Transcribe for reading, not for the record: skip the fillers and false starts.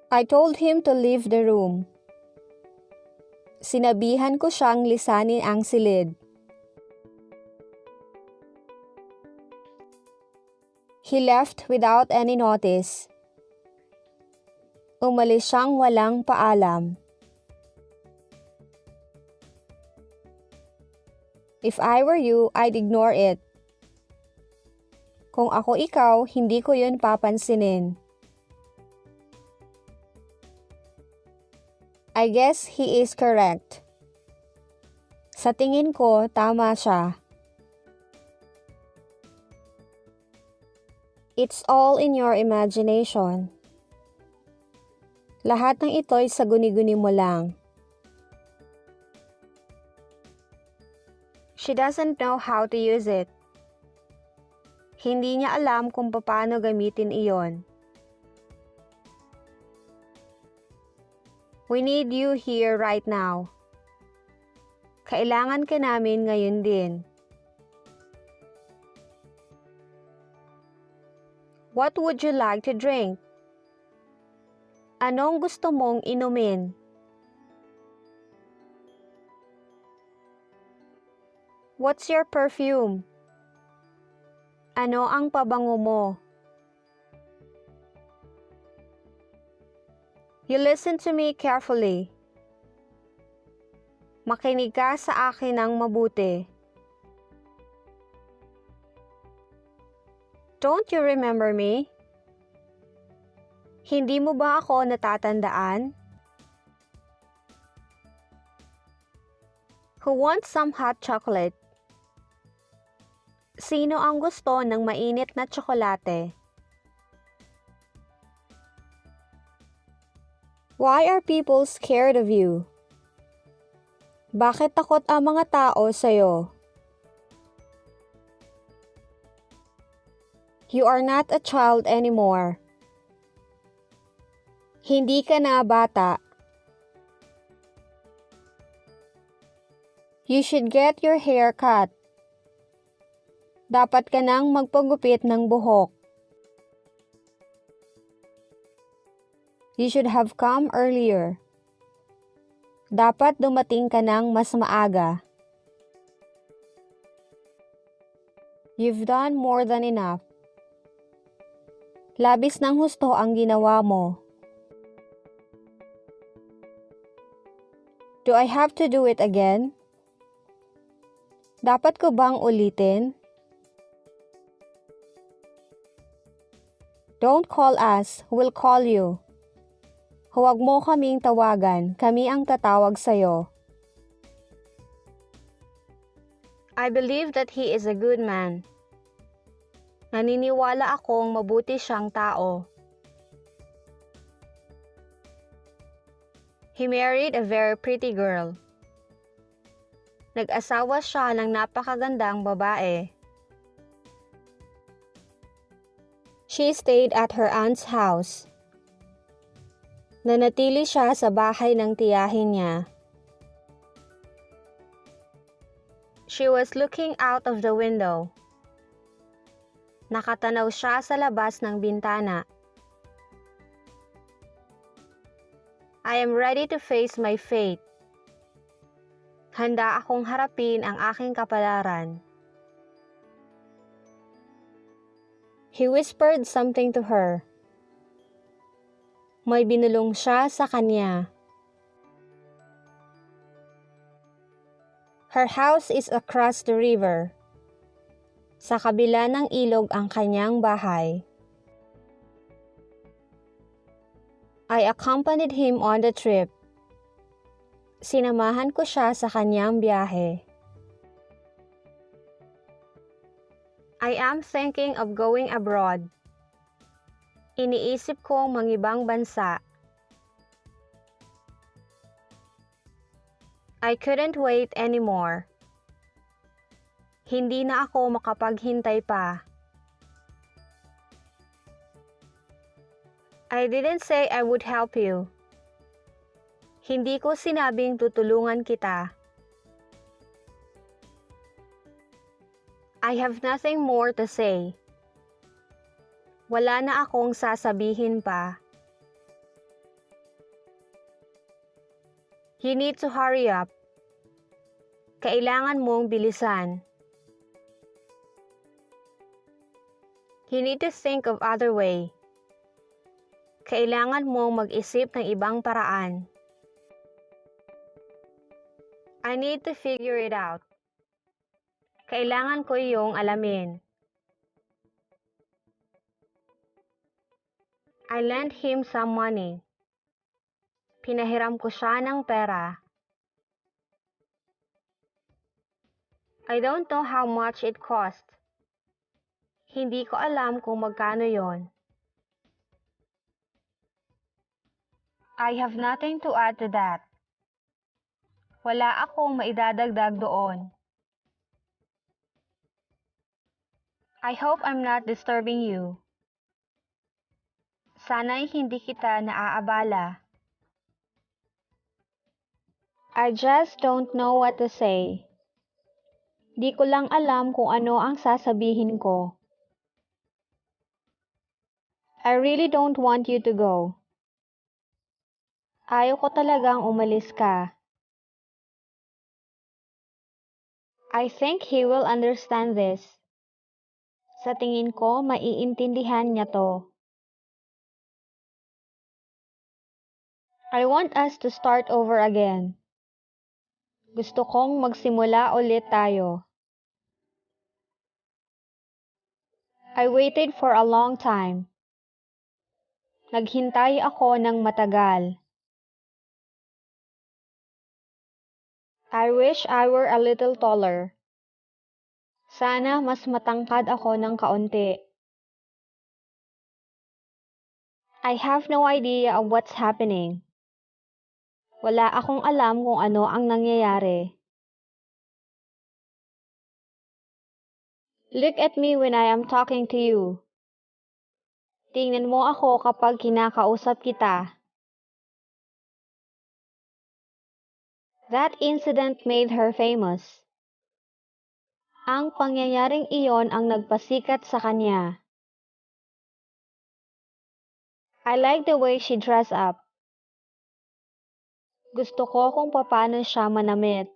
I told him to leave the room. Sinabihan ko siyang lisanin ang silid. He left without any notice. Umalis siyang walang paalam. If I were you, I'd ignore it. Kung ako ikaw, hindi ko yun papansinin. I guess he is correct. Sa tingin ko, tama siya. It's all in your imagination. Lahat ng ito'y sa guni-guni mo lang. She doesn't know how to use it. Hindi niya alam kung paano gamitin iyon. We need you here right now. Kailangan ka namin ngayon din. What would you like to drink? Anong gusto mong inumin? What's your perfume? Ano ang pabango mo? You listen to me carefully. Makinig ka sa akin ng mabuti. Don't you remember me? Hindi mo ba ako natatandaan? Who wants some hot chocolate? Sino ang gusto ng mainit na tsokolate? Why are people scared of you? Bakit takot ang mga tao sa'yo? You are not a child anymore. Hindi ka na bata. You should get your hair cut. Dapat ka nang magpagupit ng buhok. You should have come earlier. Dapat dumating ka nang mas maaga. You've done more than enough. Labis ng husto ang ginawa mo. Do I have to do it again? Dapat ko bang ulitin? Don't call us, we'll call you. Huwag mo kaming tawagan, kami ang tatawag sa'yo. I believe that he is a good man. Naniniwala akong mabuti siyang tao. He married a very pretty girl. Nag-asawa siya ng napakagandang babae. She stayed at her aunt's house. Nanatili siya sa bahay ng tiyahin niya. She was looking out of the window. Nakatanaw siya sa labas ng bintana. I am ready to face my fate. Handa akong harapin ang aking kapalaran. He whispered something to her. May binulong siya sa kanya. Her house is across the river. Sa kabila ng ilog ang kanyang bahay. I accompanied him on the trip. Sinamahan ko siya sa kanyang biyahe. I am thinking of going abroad. Iniisip kong mangibang bansa. I couldn't wait anymore. Hindi na ako makapaghintay pa. I didn't say I would help you. Hindi ko sinabing tutulungan kita. I have nothing more to say. Wala na akong sasabihin pa. You need to hurry up. Kailangan mong bilisan. You need to think of other way. Kailangan mong mag-isip ng ibang paraan. I need to figure it out. Kailangan ko iyong alamin. I lent him some money. Pinahiram ko siya ng pera. I don't know how much it cost. Hindi ko alam kung magkano yon. I have nothing to add to that. Wala akong maidadagdag doon. I hope I'm not disturbing you. Sana'y hindi kita naaabala. I just don't know what to say. Di ko lang alam kung ano ang sasabihin ko. I really don't want you to go. Ayaw ko talagang umalis ka. I think he will understand this. Sa tingin ko, maiintindihan niya to. I want us to start over again. Gusto kong magsimula ulit tayo. I waited for a long time. Naghintay ako ng matagal. I wish I were a little taller. Sana mas matangkad ako ng kaunti. I have no idea of what's happening. Wala akong alam kung ano ang nangyayari. Look at me when I am talking to you. Tingnan mo ako kapag kinakausap kita. That incident made her famous. Ang pangyayaring iyon ang nagpasikat sa kanya. I like the way she dressed up. Gusto ko kung paano siya manamit.